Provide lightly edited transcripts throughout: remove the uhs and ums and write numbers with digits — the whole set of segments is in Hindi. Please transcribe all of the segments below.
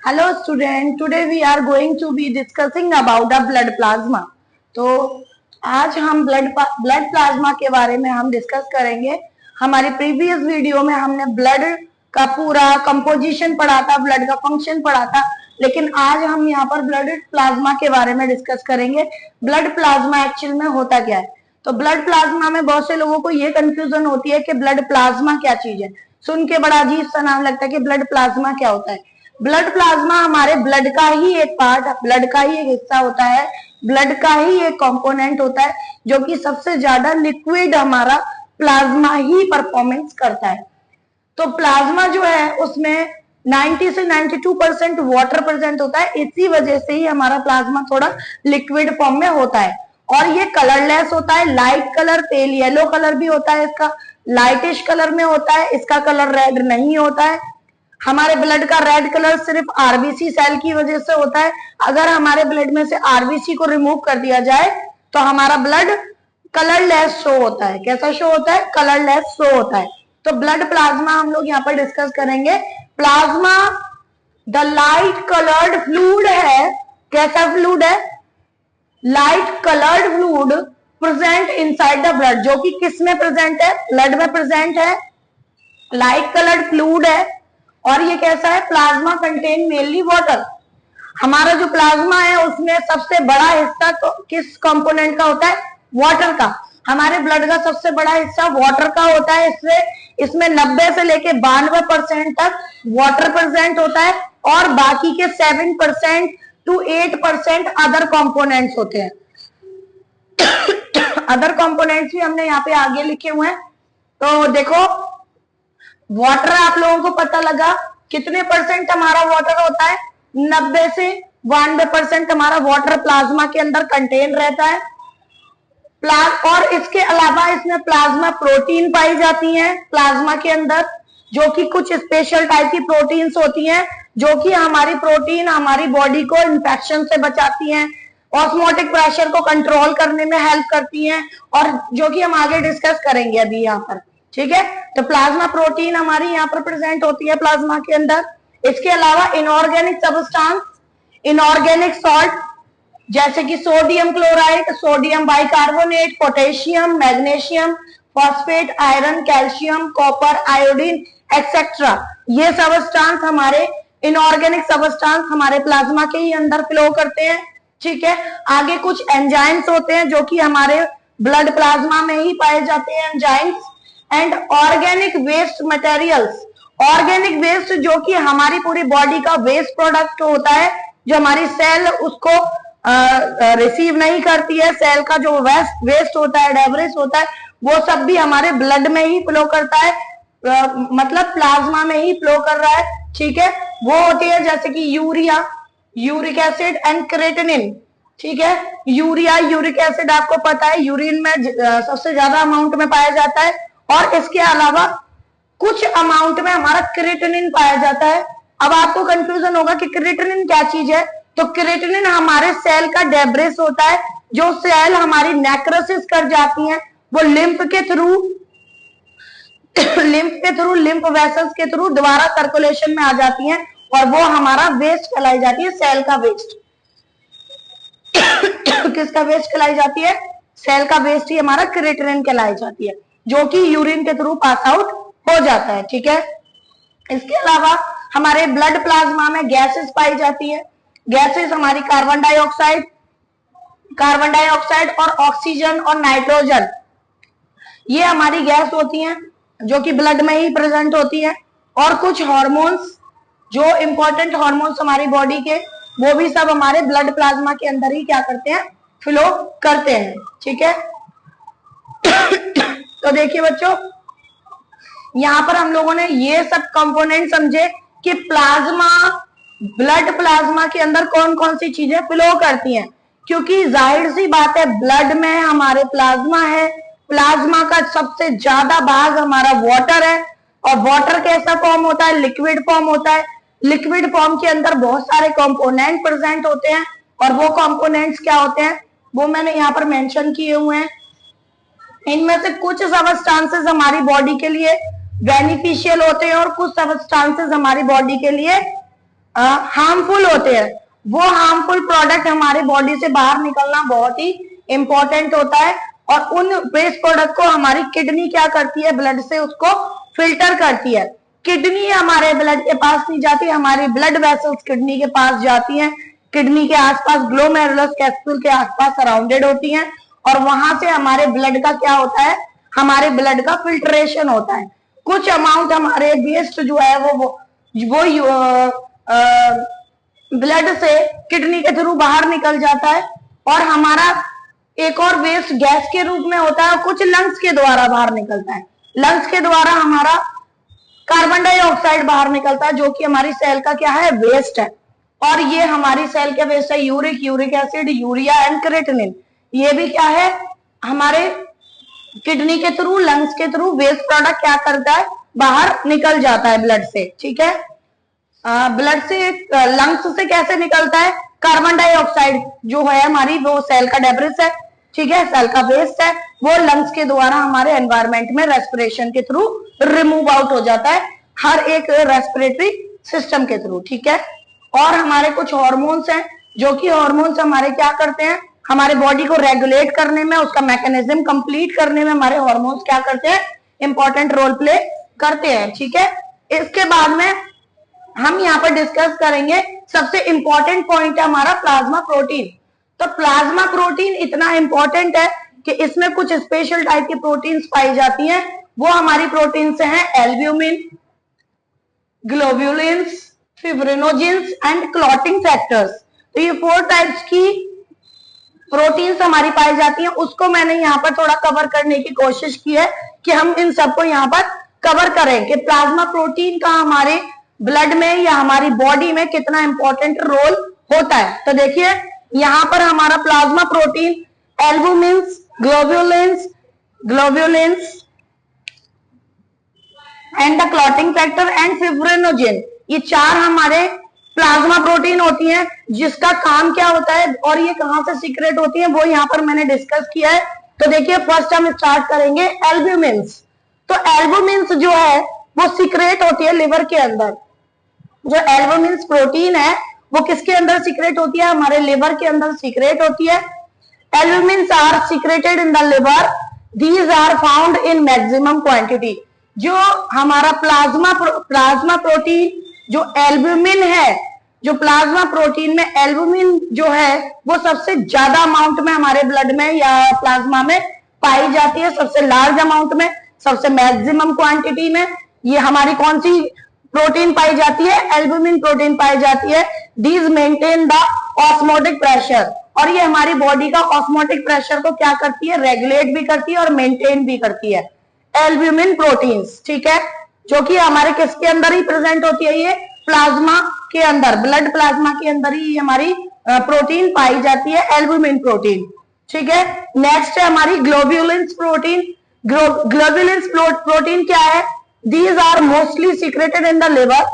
Hello student, today we are going to be discussing about the blood plasma. तो आज हम ब्लड प्लाज्मा के बारे में हम डिस्कस करेंगे। हमारी प्रीवियस वीडियो में हमने ब्लड का पूरा कंपोजिशन पढ़ा था, ब्लड का फंक्शन पढ़ा था, लेकिन आज हम यहाँ पर ब्लड प्लाज्मा के बारे में डिस्कस करेंगे। ब्लड प्लाज्मा एक्चुअल में होता क्या है? तो ब्लड प्लाज्मा में बहुत से लोगों को ये कंफ्यूजन होती है कि ब्लड प्लाज्मा क्या चीज है। सुन के बड़ा अजीब सा नाम लगता है कि ब्लड प्लाज्मा क्या होता है। ब्लड प्लाज्मा हमारे ब्लड का ही एक पार्ट, ब्लड का ही एक हिस्सा होता है, ब्लड का ही एक कंपोनेंट होता है जो कि सबसे ज्यादा लिक्विड हमारा प्लाज्मा ही परफॉर्मेंस करता है। तो प्लाज्मा जो है उसमें 90 से 92% वाटर प्रेजेंट होता है, इसी वजह से ही हमारा प्लाज्मा थोड़ा लिक्विड फॉर्म में होता है। और ये कलरलेस होता है, light colour, pale yellow colour भी होता है, इसका लाइटिश कलर में होता है, इसका कलर रेड नहीं होता है। हमारे ब्लड का रेड कलर सिर्फ आरबीसी सेल की वजह से होता है। अगर हमारे ब्लड में से आरबीसी को रिमूव कर दिया जाए तो हमारा ब्लड कलरलेस शो होता है। कैसा शो होता है? कलरलेस शो होता है। तो ब्लड प्लाज्मा हम लोग यहाँ पर डिस्कस करेंगे। Plasma the light coloured fluid है। कैसा फ्लूइड है? Light coloured fluid present inside the blood, जो कि किस में प्रेजेंट है? ब्लड में प्रेजेंट है, लाइट कलर्ड फ्लूइड है। और ये कैसा है? Plasma contain mainly water. हमारा जो प्लाज्मा है उसमें सबसे बड़ा हिस्सा तो किस कंपोनेंट का होता है? वाटर का। हमारे ब्लड का सबसे बड़ा हिस्सा वाटर का होता है, इसमें 90 से लेके 92% तक वाटर प्रेजेंट होता है और बाकी के 7% to 8% अदर कंपोनेंट्स होते हैं। अदर कंपोनेंट्स भी हमने यहाँ पे आगे लिखे हुए हैं। तो देखो, वाटर आप लोगों को पता लगा कितने परसेंट हमारा वाटर होता है? 90 से 92% हमारा वाटर प्लाज्मा के अंदर कंटेन रहता है। और इसके अलावा इसमें प्लाज्मा प्रोटीन पाई जाती हैं प्लाज्मा के अंदर, जो कि कुछ स्पेशल टाइप की प्रोटीन्स होती हैं, जो कि हमारी प्रोटीन हमारी बॉडी को इन्फेक्शन से बचाती हैं, ऑस्मोटिक प्रेशर को कंट्रोल करने में हेल्प करती हैं, और जो कि हम आगे डिस्कस करेंगे अभी यहाँ पर। ठीक है, तो प्लाज्मा प्रोटीन हमारी यहाँ पर प्रेजेंट होती है प्लाज्मा के अंदर। इसके अलावा इनऑर्गेनिक सब्सटेंस, इनऑर्गेनिक सॉल्ट, जैसे कि sodium chloride, sodium bicarbonate, potassium, magnesium, phosphate, iron, calcium, copper, iodine etcetera, ये सब्सटेंस हमारे इनऑर्गेनिक सब्सटेंस हमारे प्लाज्मा के ही अंदर फ्लो करते हैं। ठीक है, आगे कुछ एंजाइम्स होते हैं जो कि हमारे ब्लड प्लाज्मा में ही पाए जाते हैं, enzymes. And organic waste materials, organic waste जो कि हमारी पूरी बॉडी का वेस्ट प्रोडक्ट होता है, जो हमारी सेल उसको रिसीव नहीं करती है। सेल का जो वेस्ट होता है, डेब्रिस होता है, वो सब भी हमारे ब्लड में ही फ्लो करता है, मतलब प्लाज्मा में ही फ्लो कर रहा है। ठीक है, वो होती है जैसे कि urea, uric acid and creatinine. ठीक है, यूरिया, यूरिक एसिड आपको पता है यूरिन में सबसे ज्यादा अमाउंट में पाया जाता है, और इसके अलावा कुछ अमाउंट में हमारा क्रेटिनिन पाया जाता है। अब आपको कंफ्यूजन होगा कि क्रेटिनिन क्या चीज है। तो क्रेटिनिन हमारे सेल का डेब्रिस होता है, जो सेल हमारी नेक्रोसिस कर जाती हैं, वो लिम्फ के थ्रू लिम्फ वेसल्स के थ्रू दोबारा सर्कुलेशन में आ जाती हैं, और वो हमारा वेस्ट कहलाई जाती है, सेल का वेस्ट। किसका वेस्ट कहलाई जाती है? सेल का वेस्ट ही हमारा क्रेटिनिन कहलाई जाती है, जो कि यूरिन के थ्रू पास आउट हो जाता है। ठीक है, इसके अलावा हमारे ब्लड प्लाज्मा में गैसेस पाई जाती है। गैसेस हमारी कार्बन डाइऑक्साइड और ऑक्सीजन और नाइट्रोजन, ये हमारी गैस होती हैं जो कि ब्लड में ही प्रेजेंट होती है। और कुछ हार्मोन्स, जो इंपॉर्टेंट हार्मोन्स हमारी बॉडी के, वो भी सब हमारे ब्लड प्लाज्मा के अंदर ही क्या करते हैं? फ्लो करते हैं। ठीक है, तो देखिए बच्चों, यहाँ पर हम लोगों ने ये सब कंपोनेंट समझे कि प्लाज्मा, ब्लड प्लाज्मा के अंदर कौन कौन सी चीजें फ्लो करती हैं। क्योंकि जाहिर सी बात है, ब्लड में हमारे प्लाज्मा है, प्लाज्मा का सबसे ज्यादा भाग हमारा वाटर है, और वाटर कैसा फॉर्म होता है? लिक्विड फॉर्म होता है। लिक्विड फॉर्म के अंदर बहुत सारे कंपोनेंट प्रेजेंट होते हैं, और वो कंपोनेंट्स क्या होते हैं वो मैंने यहाँ पर मेंशन किए हुए हैं। इनमें से कुछ सब्सटेंसेस हमारी बॉडी के लिए बेनिफिशियल होते हैं और कुछ सब्सटेंसेस हमारी बॉडी के लिए हार्मफुल होते हैं, वो हार्मफुल प्रोडक्ट हमारे बॉडी से बाहर निकलना बहुत ही इंपॉर्टेंट होता है। और उन वेस्ट प्रोडक्ट को हमारी किडनी क्या करती है, ब्लड से उसको फिल्टर करती है। किडनी हमारे ब्लड के पास नहीं जाती, हमारी ब्लड वेसल्स किडनी के पास जाती हैं, किडनी के आसपास ग्लोमेरुलस कैप्सूल के आसपास सराउंडेड होती हैं, और वहां से हमारे ब्लड का क्या होता है, हमारे ब्लड का फिल्ट्रेशन होता है। कुछ अमाउंट हमारे वेस्ट जो है वो ब्लड से किडनी के थ्रू बाहर निकल जाता है, और हमारा एक और वेस्ट गैस के रूप में होता है, कुछ लंग्स के द्वारा बाहर निकलता है। लंग्स के द्वारा हमारा कार्बन डाइऑक्साइड बाहर निकलता है, जो कि हमारी सेल का क्या है, वेस्ट है। और ये हमारी सेल के वेस्ट है uric acid, urea and creatinine. ये भी क्या है, हमारे किडनी के थ्रू, लंग्स के थ्रू वेस्ट प्रोडक्ट क्या करता है, बाहर निकल जाता है ब्लड से। ठीक है, ब्लड से, लंग्स से कैसे निकलता है, कार्बन डाइऑक्साइड जो है हमारी, वो सेल का डेब्रिस है, ठीक है, सेल का वेस्ट है, वो लंग्स के द्वारा हमारे एनवायरमेंट में रेस्पिरेशन के थ्रू रिमूव आउट हो जाता है, हर एक रेस्पिरेटरी सिस्टम के थ्रू। ठीक है, और हमारे कुछ हार्मोन्स हैं, जो कि हार्मोन्स हमारे क्या करते हैं, हमारे बॉडी को रेगुलेट करने में, उसका मैकेनिज्म कंप्लीट करने में हमारे हार्मोन्स क्या करते हैं, इंपॉर्टेंट रोल प्ले करते हैं। ठीक है, इसके बाद में हम यहाँ पर डिस्कस करेंगे, सबसे इंपॉर्टेंट पॉइंट है हमारा प्लाज्मा प्रोटीन। तो प्लाज्मा प्रोटीन इतना इंपॉर्टेंट है कि इसमें कुछ स्पेशल टाइप की प्रोटीन्स पाई जाती हैं। वो हमारी प्रोटीन्स हैं एल्ब्यूमिन, ग्लोब्युलिन्स, फिब्रिनोजेंस एंड क्लॉटिंग फैक्टर्स। तो ये 4 टाइप्स की प्रोटीन्स हमारी पाई जाती हैं। उसको मैंने यहाँ पर थोड़ा कवर करने की कोशिश की है कि हम इन सबको यहाँ पर कवर करें कि प्लाज्मा प्रोटीन का हमारे ब्लड में या हमारी बॉडी में कितना इंपॉर्टेंट रोल होता है। तो देखिए यहाँ पर हमारा plasma protein albumins, globulins and the clotting factor and fibrinogen, ये 4 हमारे प्लाज्मा प्रोटीन होती हैं, जिसका काम क्या होता है और ये कहां से सीक्रेट होती है, वो यहाँ पर मैंने डिस्कस किया है। तो देखिए फर्स्ट हम स्टार्ट करेंगे एल्ब्यूमिन्स। तो एल्ब्यूमिन्स जो है वो सीक्रेट होती है लिवर के अंदर। जो एल्ब्यूमिन्स प्रोटीन है वो किसके अंदर सीक्रेट होती है, हमारे लिवर के अंदर सीक्रेट होती है। Albumins are secreted in the liver, these are found in maximum quantity. जो हमारा प्लाज्मा प्रोटीन जो एल्ब्यूमिन है, जो प्लाज्मा प्रोटीन में एल्ब्यूमिन जो है वो सबसे ज्यादा अमाउंट में हमारे ब्लड में या प्लाज्मा में पाई जाती है, सबसे लार्ज अमाउंट में, सबसे मैक्सिमम क्वांटिटी में। ये हमारी कौन सी प्रोटीन पाई जाती है, एल्ब्यूमिन प्रोटीन पाई जाती है। These maintain the osmotic pressure, और ये हमारी बॉडी का ऑस्मोटिक प्रेशर को क्या करती है, रेगुलेट भी करती है और मेंटेन भी करती है, एल्ब्यूमिन प्रोटीन्स। ठीक है, जो कि हमारे किसके अंदर ही प्रेजेंट होती है, ये प्लाज्मा के अंदर, ब्लड प्लाज्मा के अंदर ही हमारी प्रोटीन पाई जाती है, एल्ब्यूमिन प्रोटीन। ठीक है, नेक्स्ट है हमारी ग्लोब्युलिन्स प्रोटीन। ग्लोब्युलिन्स प्रोटीन क्या है, these are mostly secreted in the liver.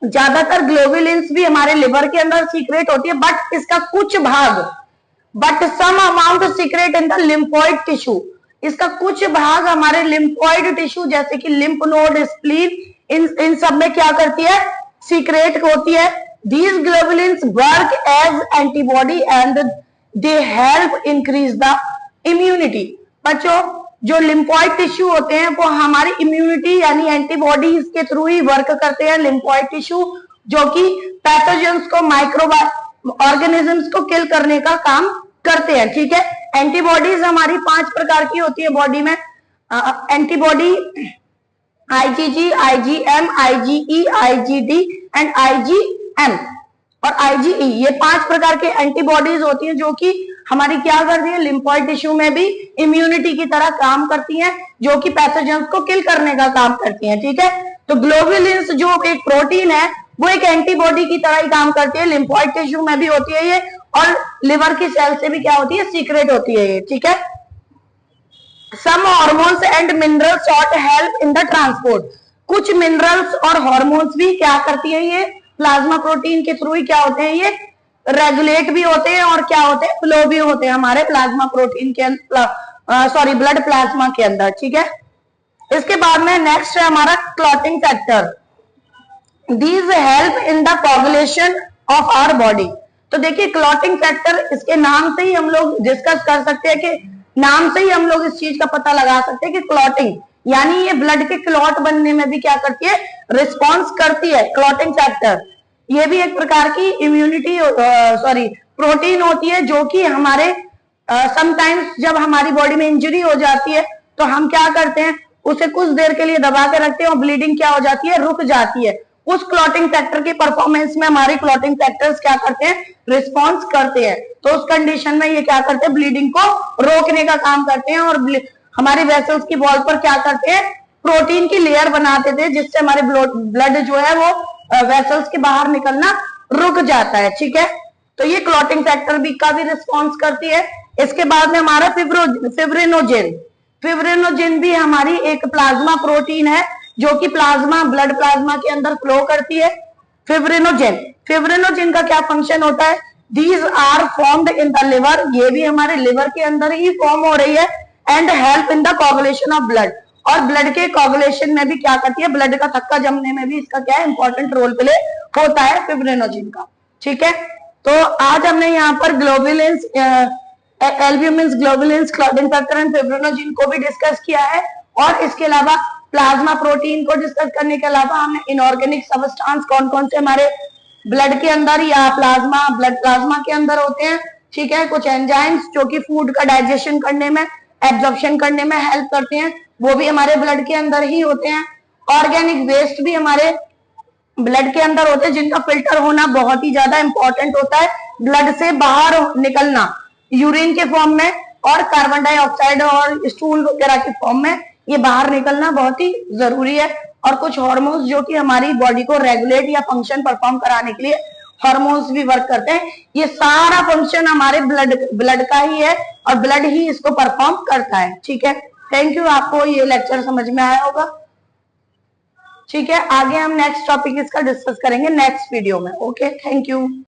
ज्यादातर ग्लोब्युलिन्स भी हमारे लिवर के अंदर सीक्रेट होती है, बट इसका कुछ भाग, but some amount secret in the lymphoid tissue. इसका कुछ भाग हमारे लिम्फोइड टिश्यू जैसे कि लिम्फ नोड, स्प्लीन, इन सब में क्या करती है, सीक्रेट होती है। These globulins work as antibody and they help increase the immunity. बच्चों जो लिम्फोइड टिश्यू होते हैं वो हमारी इम्यूनिटी यानी एंटीबॉडीज के थ्रू ही वर्क करते हैं। लिम्फोइड टिश्यू जो कि पैथोजेंस को, माइक्रो ऑर्गेनिजम्स को किल करने का काम करते हैं। ठीक है, एंटीबॉडीज हमारी 5 प्रकार की होती है बॉडी में। Antibody IgG, IgM, IgE, IgD and IgM और आईजीई, ये 5 प्रकार के एंटीबॉडीज होती हैं जो कि हमारी क्या करती है, लिम्फोइड टिश्यू में भी इम्यूनिटी की तरह काम करती हैं, जो कि पैथोजेंस को किल करने का काम करती हैं। ठीक है, तो ग्लोब्युलिन्स जो एक प्रोटीन है वो एक एंटीबॉडी की तरह ही काम करती है, लिम्फोइड टिश्यू में भी होती है ये, और लिवर की सेल से भी क्या होती है, सीक्रेट होती है ये। ठीक है, some hormones and minerals sought help in the transport. कुछ मिनरल्स और हार्मोन्स भी क्या करती है, ये प्लाज्मा प्रोटीन के थ्रू ही क्या होते हैं, ये रेगुलेट भी होते हैं और क्या होते हैं, फ्लो भी होते हैं हमारे प्लाज्मा प्रोटीन के सॉरी ब्लड प्लाज्मा के अंदर। ठीक है, इसके बाद में नेक्स्ट है हमारा clotting factor. these help in the coagulation of our body। तो देखिए क्लॉटिंग फैक्टर, इसके नाम से ही हम लोग डिस्कस कर सकते हैं कि नाम से ही हम लोग इस चीज का पता लगा सकते हैं कि क्लॉटिंग यानी ये ब्लड के क्लॉट बनने में भी क्या करती है, रिस्पॉन्स करती है। क्लॉटिंग फैक्टर ये भी एक प्रकार की इम्यूनिटी प्रोटीन होती है जो कि हमारे समटाइम्स जब हमारी बॉडी में इंजरी हो जाती है तो हम क्या करते हैं, उसे कुछ देर के लिए दबा के रखते हैं और ब्लीडिंग क्या हो जाती है, रुक जाती है। उस क्लॉटिंग फैक्टर की परफॉर्मेंस में हमारे क्लॉटिंग फैक्टर्स क्या करते हैं, रिस्पॉन्स करते हैं। तो उस कंडीशन में ये क्या करते हैं, ब्लीडिंग को रोकने का काम करते हैं और हमारे वेसल्स की वॉल पर क्या करते हैं, प्रोटीन की लेयर बनाते थे जिससे हमारे ब्लड जो है वो वेसल्स के बाहर निकलना रुक जाता है। ठीक है, तो ये क्लॉटिंग फैक्टर भी का भी रिस्पॉन्स करती है। इसके बाद में हमारा फिब्रिनोजेन। फिब्रिनोजेन भी हमारी एक प्लाज्मा प्रोटीन है जो कि ब्लड प्लाज्मा के अंदर फ्लो करती है। फिब्रिनोजेन का क्या फंक्शन होता है, these are formed in the liver, ये भी हमारे लिवर के अंदर ही फॉर्म हो रही है। And help in the coagulation of blood, और ब्लड के कोगुलेशन में भी क्या करती है, ब्लड का थक्का जमने में भी इसका क्या है, इंपॉर्टेंट रोल प्ले होता है फिब्रिनोजेन का। ठीक है, तो आज हमने यहाँ पर globulins, albumins, globulins, clotting factor and fibrinogen को भी डिस्कस किया है। और इसके अलावा प्लाज्मा प्रोटीन को डिस्कस करने के अलावा हमने इनऑर्गेनिक सब्सटेंस कौन कौन से हमारे ब्लड के अंदर या ब्लड प्लाज्मा के अंदर होते हैं। ठीक है, कुछ एंजाइम्स जो कि फूड का डाइजेशन करने में, एब्जॉर्प्शन करने में हेल्प करते हैं, वो भी हमारे ब्लड के अंदर ही होते हैं। ऑर्गेनिक वेस्ट भी हमारे ब्लड के अंदर होते हैं जिनका फिल्टर होना बहुत ही ज्यादा इंपॉर्टेंट होता है। ब्लड से बाहर निकलना यूरिन के फॉर्म में और कार्बन डाइऑक्साइड और स्टूल वगैरह के फॉर्म में, ये बाहर निकलना बहुत ही जरूरी है। और कुछ हार्मोन्स जो कि हमारी बॉडी को रेगुलेट या फंक्शन परफॉर्म कराने के लिए हार्मोन्स भी वर्क करते हैं। ये सारा फंक्शन हमारे ब्लड का ही है और ब्लड ही इसको परफॉर्म करता है। ठीक है, थैंक यू, आपको ये लेक्चर समझ में आया होगा। ठीक है, आगे हम नेक्स्ट टॉपिक इसका डिस्कस करेंगे नेक्स्ट वीडियो में। Okay, thank you.